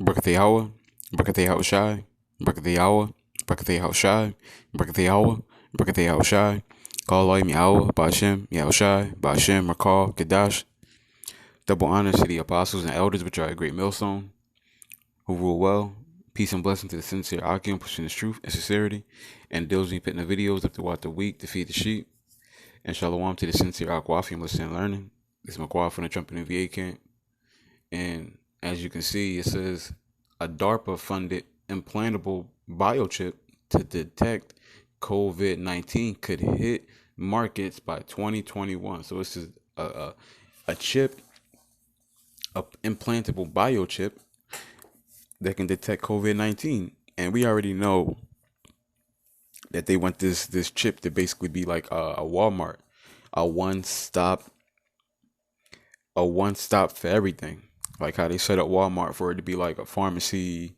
Birthday hour, birthday hour shy, birthday hour, birthday hour shy, birthday hour, birthday hour shy. Call all meow, Bashem, meow shy, Bashem, Rakal, Gadash. Double honors to the apostles and elders, which are a great millstone, who rule well. Peace and blessing to the sincere Akim, pushing his truth and sincerity, and diligently putting the videos up throughout the week to feed the sheep. And shalom to the sincere Aquafium listening and learning. This is McQuad from the Trumpet and VA camp. And as you can see, it says a DARPA funded implantable biochip to detect COVID-19 could hit markets by 2021. So this is a chip, a implantable biochip that can detect COVID-19. And we already know that they want this chip to basically be like a Walmart, a one stop, a one stop for everything. Like how they set up Walmart for it to be like a pharmacy,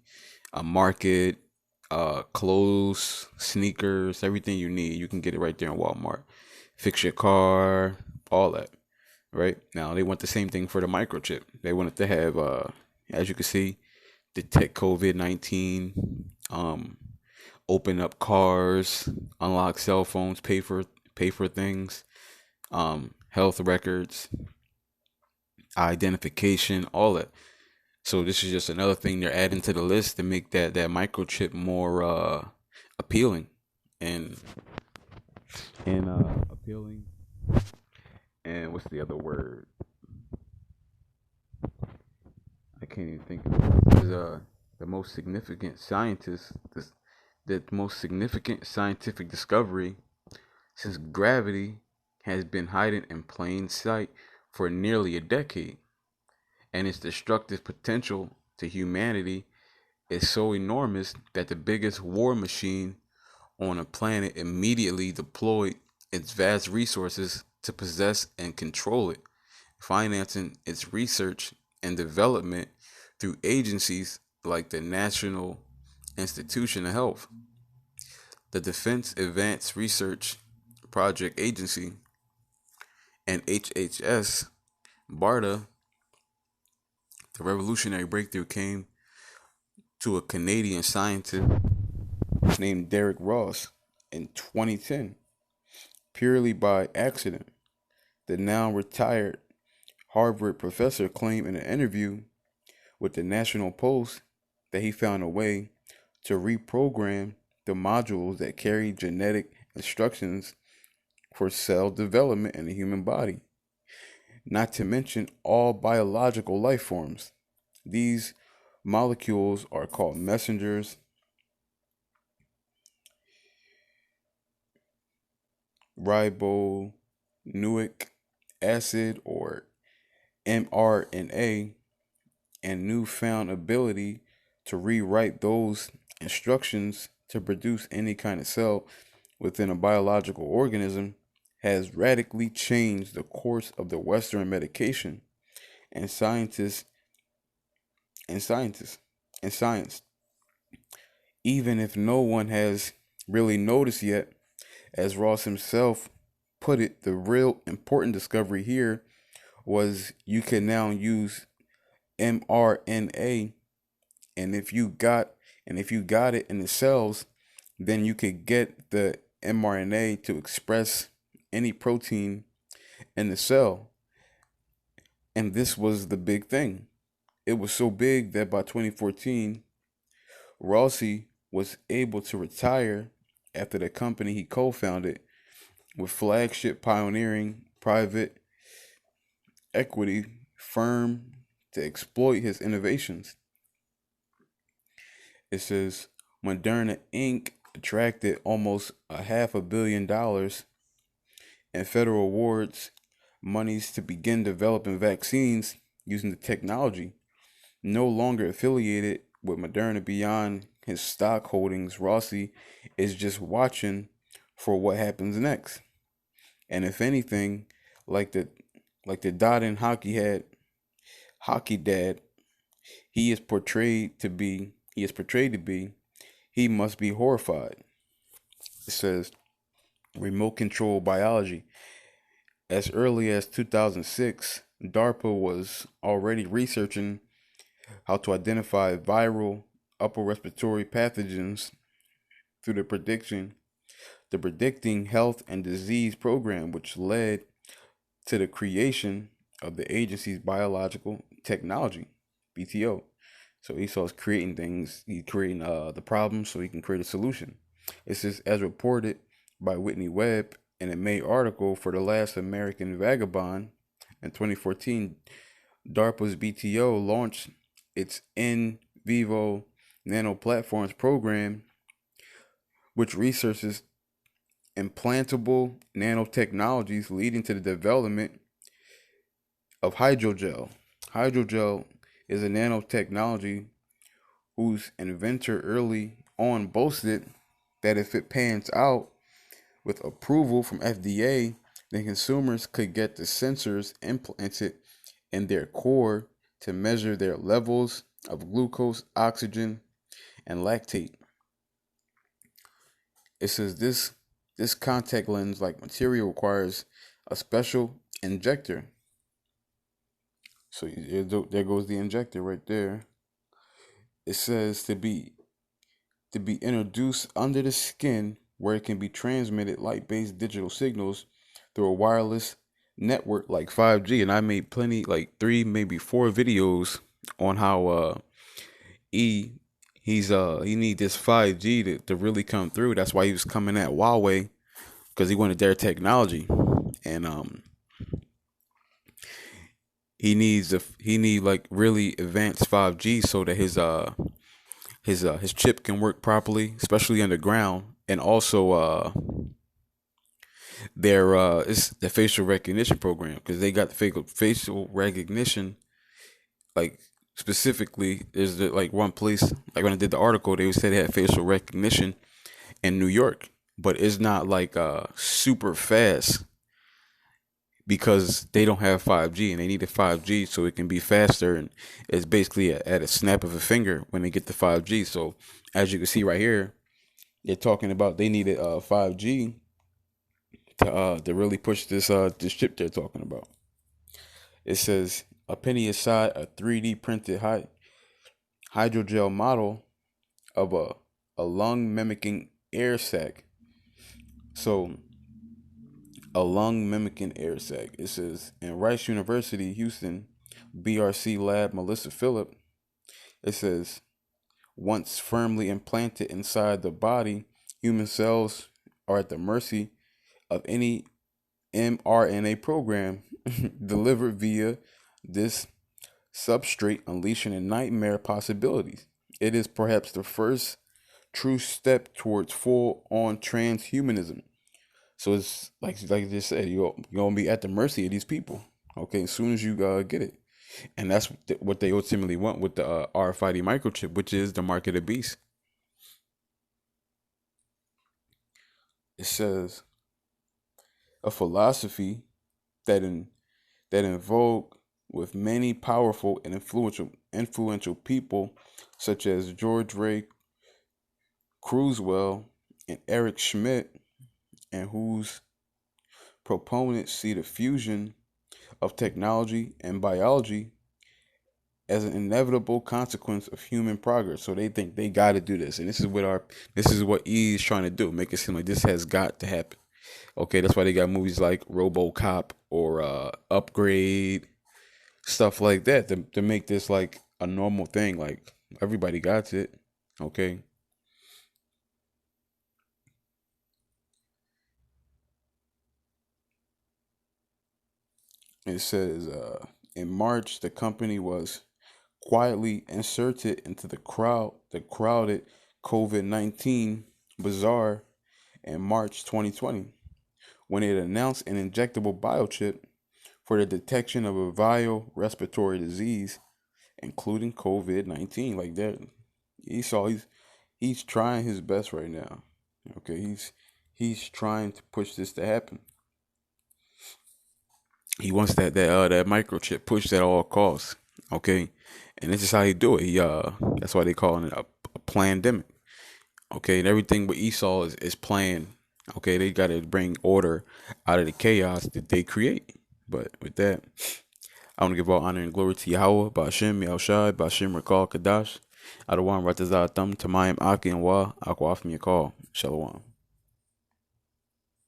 a market, clothes, sneakers, everything you need. You can get it right there in Walmart. Fix your car, all that. Right now, they want the same thing for the microchip. They want it to have, as you can see, detect COVID-19, open up cars, unlock cell phones, pay for things, health records, identification, all that. So this is just another thing they're adding to the list to make that microchip more appealing and appealing. And what's the other word? I can't even think of it. This is the most significant scientist, the most significant scientific discovery since gravity has been hiding in plain sight for nearly a decade, and its destructive potential to humanity is so enormous that the biggest war machine on a planet immediately deployed its vast resources to possess and control it, financing its research and development through agencies like the National Institution of Health, the Defense Advanced Research Project Agency, and HHS. BARDA. The revolutionary breakthrough came to a Canadian scientist named Derek Ross in 2010, purely by accident. The now retired Harvard professor claimed in an interview with the National Post that he found a way to reprogram the modules that carry genetic instructions for cell development in the human body, not to mention all biological life forms. These molecules are called messengers, ribonucleic acid or mRNA, and newfound ability to rewrite those instructions to produce any kind of cell within a biological organism has radically changed the course of the Western medication and and scientists and science. Even if no one has really noticed yet, as Ross himself put it, the real important discovery here was you can now use mRNA, and if you got it in the cells, then you could get the mRNA to express any protein in the cell. And this was the big thing. It was so big that by 2014, Rossi was able to retire after the company he co-founded with flagship pioneering private equity firm to exploit his innovations. It says Moderna Inc. attracted almost a $500 million in federal awards monies to begin developing vaccines using the technology. No longer affiliated with Moderna beyond his stock holdings, Rossi is just watching for what happens next. And if anything, like the dot in hockey dad, he is portrayed to be, he must be horrified. It says remote control biology. As early as 2006, DARPA was already researching how to identify viral upper respiratory pathogens through the predicting health and disease program, which led to the creation of the agency's biological technology, BTO. So Esau's creating things. He's creating the problem so he can create a solution. It says, as reported by Whitney Webb in a May article for The Last American Vagabond in 2014, DARPA's BTO launched its in vivo nanoplatforms program, which researches implantable nanotechnologies leading to the development of hydrogel. Hydrogel is a nanotechnology whose inventor early on boasted that if it pans out with approval from FDA, then consumers could get the sensors implanted in their core to measure their levels of glucose, oxygen, and lactate. It says this contact lens like material requires a special injector. So there goes the injector right there. It says to be introduced under the skin where it can be transmitted light-based digital signals through a wireless network like 5G. And I made plenty, like 3, maybe 4 videos on how he he need this 5G to really come through. That's why he was coming at Huawei, because he wanted their technology. And he need like really advanced 5G so that his chip can work properly, especially underground. And also their it's the facial recognition program, because they got the facial recognition, like specifically is the like one place, like when I did the article they said they had facial recognition in New York, but it's not like super fast because they don't have 5G and they need a 5G so it can be faster, and it's basically at a snap of a finger when they get the 5G. So as you can see right here, they're talking about they needed 5G to really push this chip they're talking about. It says a penny aside, a 3D printed hydrogel model of a lung mimicking air sac. So a lung mimicking air sac. It says in Rice University, Houston, BRC lab Melissa Phillip. It says once firmly implanted inside the body, human cells are at the mercy of any mRNA program delivered via this substrate, unleashing a nightmare possibilities. It is perhaps the first true step towards full-on transhumanism. So it's like I just said, you're gonna be at the mercy of these people. Okay, as soon as you get it, and that's what they ultimately want with the RFID microchip, which is the mark of the beast. It says a philosophy that in vogue with many powerful and influential people such as George Ray Cruiswell and Eric Schmidt, and whose proponents see the fusion of technology and biology as an inevitable consequence of human progress. So they think they got to do this, and this is what E is trying to do, make it seem like this has got to happen. Okay, that's why they got movies like RoboCop or Upgrade, stuff like that, to make this like a normal thing. Like everybody got it. Okay. It says in March the company was quietly inserted into the crowded COVID-19 bazaar in March 2020 when it announced an injectable biochip for the detection of a viral respiratory disease, including COVID-19. Like that, he's trying his best right now. Okay, he's trying to push this to happen. He wants that microchip pushed at all costs. Okay, and this is how he do it. He that's why they calling it a pandemic. Okay, and everything with Esau is planned. Okay, they got to bring order out of the chaos that they create. But with that, I want to give all honor and glory to Yahweh, Ba'ashem, Yahushai, Ba'ashem, Rakal, Kadash. Adawan, Ratazah, Thumb, Tamayim, Aki, and Wa, Aqua, Yakal. Shalom.